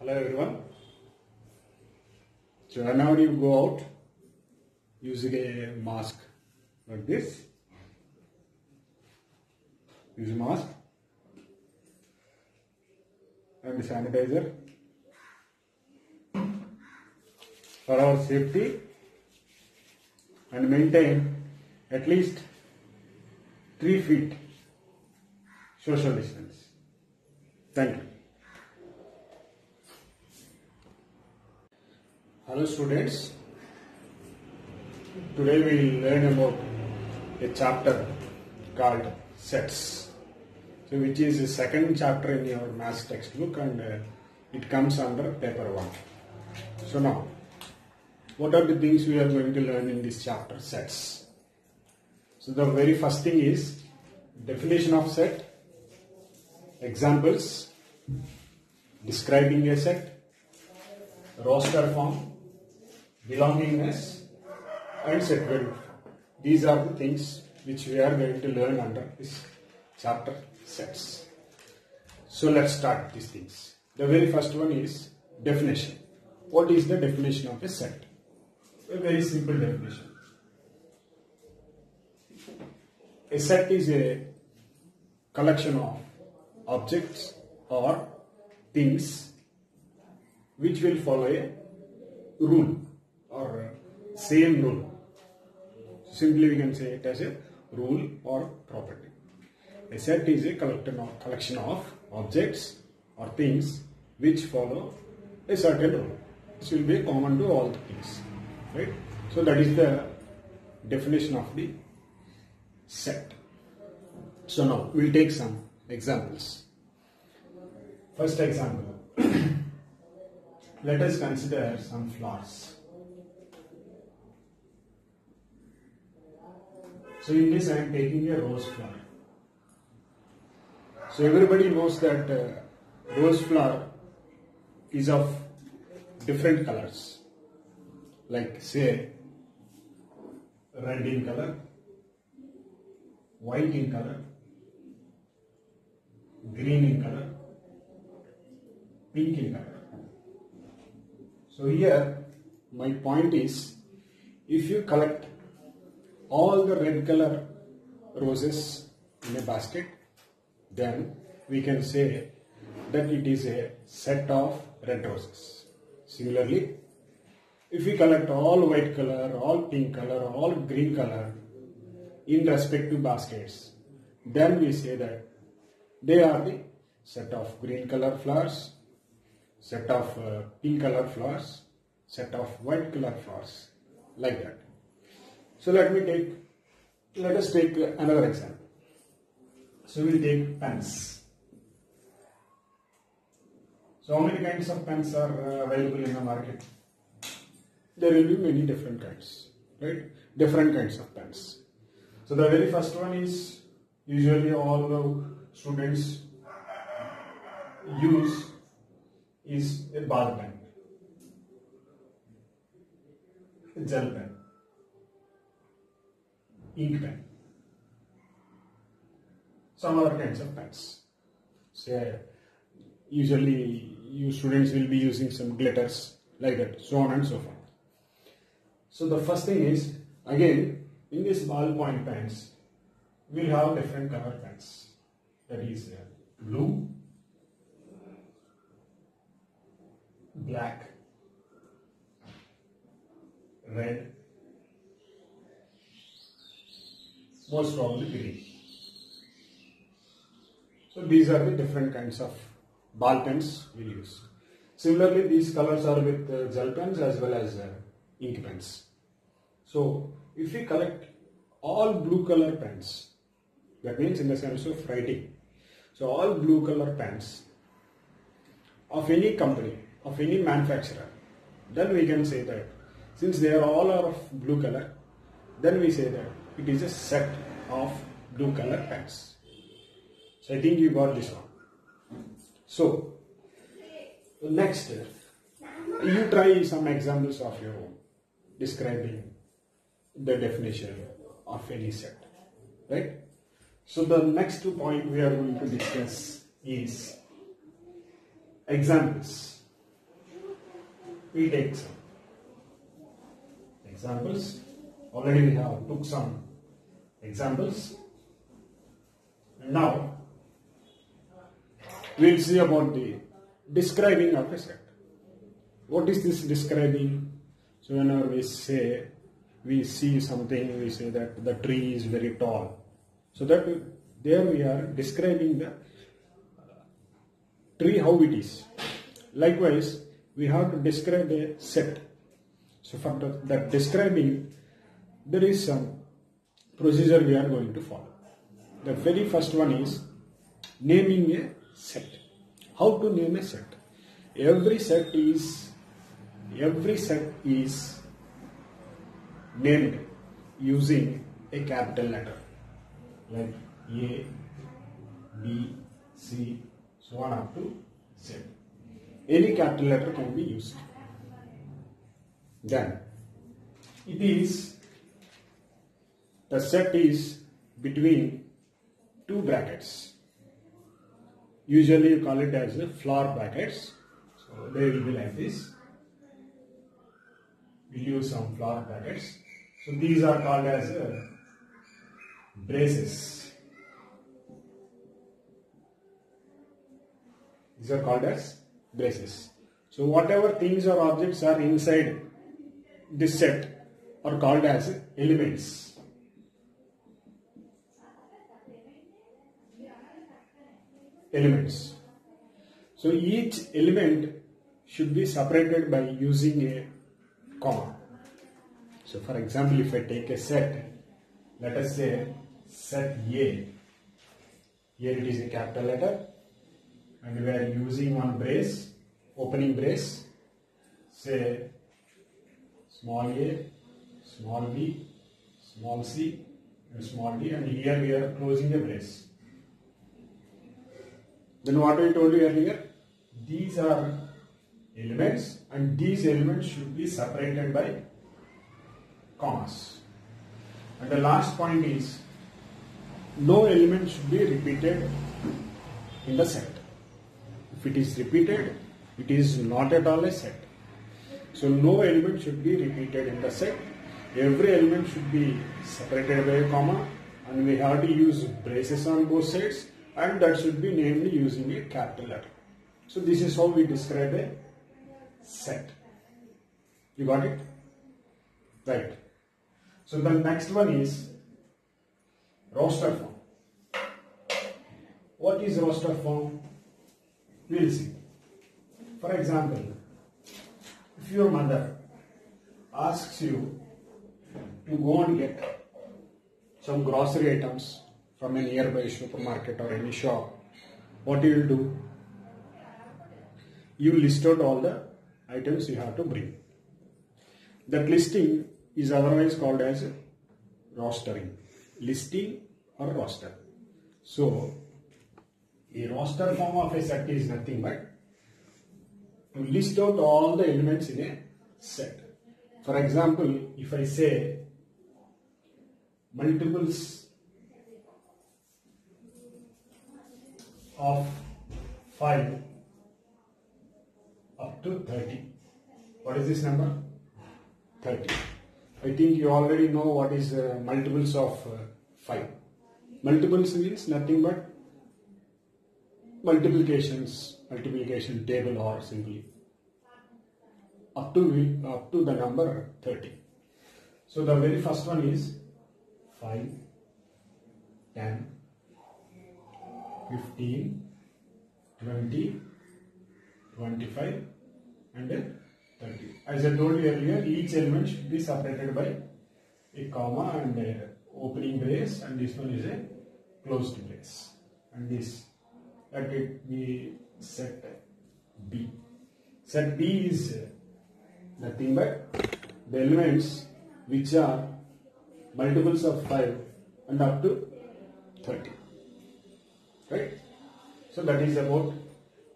Hello everyone. So whenever you go out using a mask like this, use a mask and sanitizer for our safety and maintain at least 3 feet social distance. Thank you. Hello students, today we will learn about a chapter called sets, so which is the second chapter in your maths textbook and it comes under paper 1. So now, what are the things we are going to learn in this chapter, sets? So the very first thing is definition of set, examples, describing a set, roster form, belongingness and set value. These are the things which we are going to learn under this chapter, sets. So let's start these things. The very first one is definition. What is the definition of a set? A very simple definition. A set is a collection of objects or things which will follow a rule or same rule. Simply we can say it as a rule or property. A set is a collection of objects or things which follow a certain rule. This will be common to all the things, right? So that is the definition of the set. So now we'll take some examples. First example. Let us consider some flowers. So in this I am taking a rose flower. So everybody knows that rose flower is of different colors, like say red in color, white in color, green in color, pink in color. So here my point is, if you collect all the red color roses in a basket, then we can say that it is a set of red roses. Similarly, if we collect all white color, all pink color, all green color in respective baskets, then we say that they are the set of green color flowers, set of pink color flowers, set of white color flowers, like that. So let us take another example. So we will take pens. So how many kinds of pens are available in the market? There will be many different kinds, right? Different kinds of pens. So the very first one is usually all the students use is a ball pen, a gel pen, ink pen, some other kinds of pens. So usually you students will be using some glitters like that, so on and so forth. So the first thing is, again, in this ballpoint pens, we will have different color pens. That is blue, black, red, most probably green. So these are the different kinds of ball pens we use. Similarly, these colors are with gel pens as well as ink pens. So if we collect all blue color pens, that means in the sense of writing, so all blue color pens of any company, of any manufacturer, then we can say that since they are all of blue color, then we say that it is a set of blue color pens. So I think you got this one. So next, you try some examples of your own describing the definition of any set, right? So the next point we are going to discuss is examples. we take some examples. Already we have took some examples. And now we will see about the describing of a set. What is this describing? So whenever we see something, we say that the tree is very tall. So that there we are describing the tree how it is. Likewise, we have to describe a set. So for that describing, there is some procedure we are going to follow. The very first one is naming a set. How to name a set? Every set is named using a capital letter like A, B, C, so on up to Z. Any capital letter can be used. Then the set is between two brackets. Usually you call it as the floor brackets. So they will be like this. We'll use some floor brackets. So these are called as braces. These are called as braces. So whatever things or objects are inside this set are called as elements. Elements. So each element should be separated by using a comma. So for example, if I take a set, let us say set A. Here it is a capital letter and we are using one brace, opening brace, say small a, small b, small c and small d, and here we are closing a brace. Then what I told you earlier, these are elements and these elements should be separated by commas. And the last point is, no element should be repeated in the set. If it is repeated, it is not at all a set. So no element should be repeated in the set. Every element should be separated by a comma and we have to use braces on both sides, and that should be named using a capital letter. So this is how we describe a set. You got it? Right. So the next one is roster form. What is roster form? We will see. For example, if your mother asks you to go and get some grocery items from a nearby supermarket or any shop, what you will do? You list out all the items you have to bring. That listing is otherwise called as rostering. Listing or roster. So, a roster form of a set is nothing but to list out all the elements in a set. For example, if I say multiples of 5 up to 30. What is this number? 30. I think you already know what is multiples of 5. Multiples means nothing but multiplication table, or simply up to the number 30. So the very first one is 5, 10, 15, 20, 25 and 30. As I told you earlier, each element should be separated by a comma and a opening brace, and this one is a closed brace. And this, let it be set B. Set B is nothing but the elements which are multiples of 5 and up to 30. Right? So that is about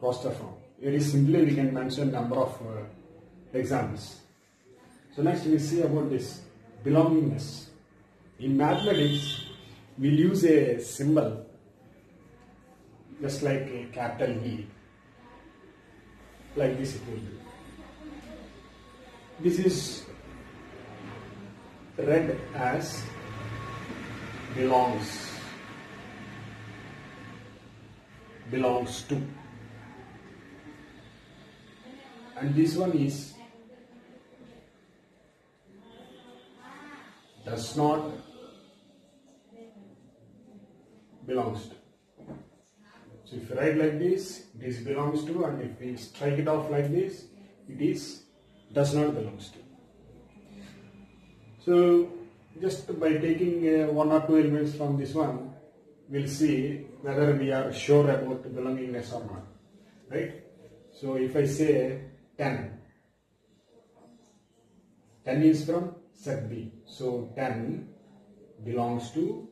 roster form. Very simply we can mention number of examples. So next we see about this belongingness. In mathematics, we'll use a symbol just like a capital E, like this it will be. This is read as belongs, belongs to, and this one is does not belongs to. So if you write like this, it is belongs to, and if we strike it off like this, it is does not belongs to. So just by taking one or two elements from this one, we'll see whether we are sure about belongingness or not, right? So if I say 10, 10 is from set B, so 10 belongs to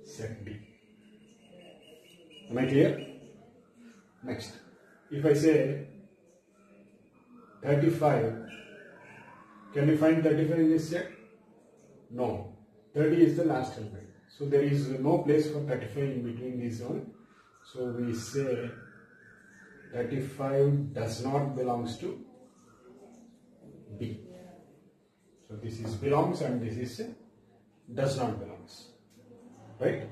set B. Am I clear? Next, if I say 35, can you find 35 in this set? No, 30 is the last element. So there is no place for 35 in between these one. So we say 35 does not belongs to B. So this is belongs and this is does not belongs. Right?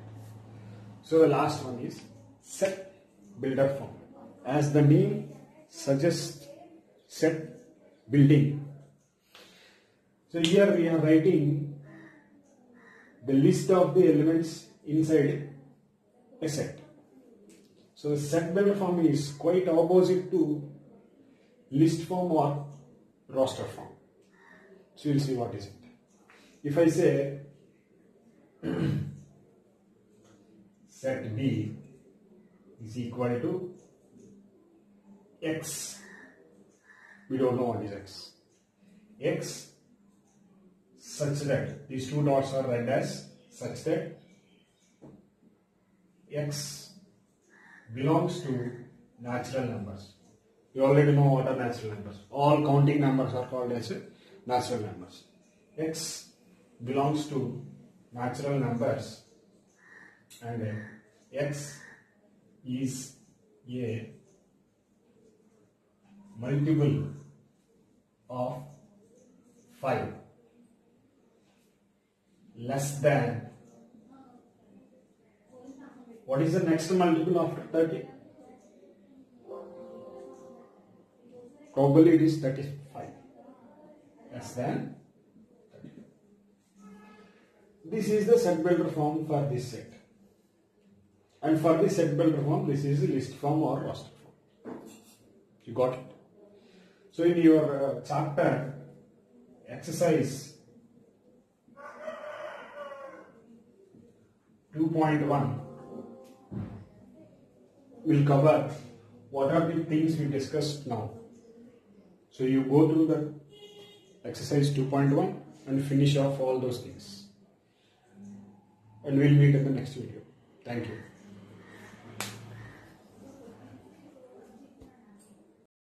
So the last one is set builder form. As the name suggests, set building. So here we are writing the list of the elements inside a set. So the set builder form is quite opposite to list form or roster form. So you'll see what is it. If I say set B is equal to X, we don't know what is X. X such that these two dots are read as such that X belongs to natural numbers. You already know what are natural numbers. All counting numbers are called as natural numbers. X belongs to natural numbers and X is a multiple of 5 less than, what is the next multiple after 30? Probably it is 35, less than 30. This is the set builder form for this set, and for the set builder form this is the list form or roster form. You got it? So in your chapter exercise 2.1 will cover what are the things we discussed now. So you go through the exercise 2.1 and finish off all those things. And we'll meet in the next video. Thank you.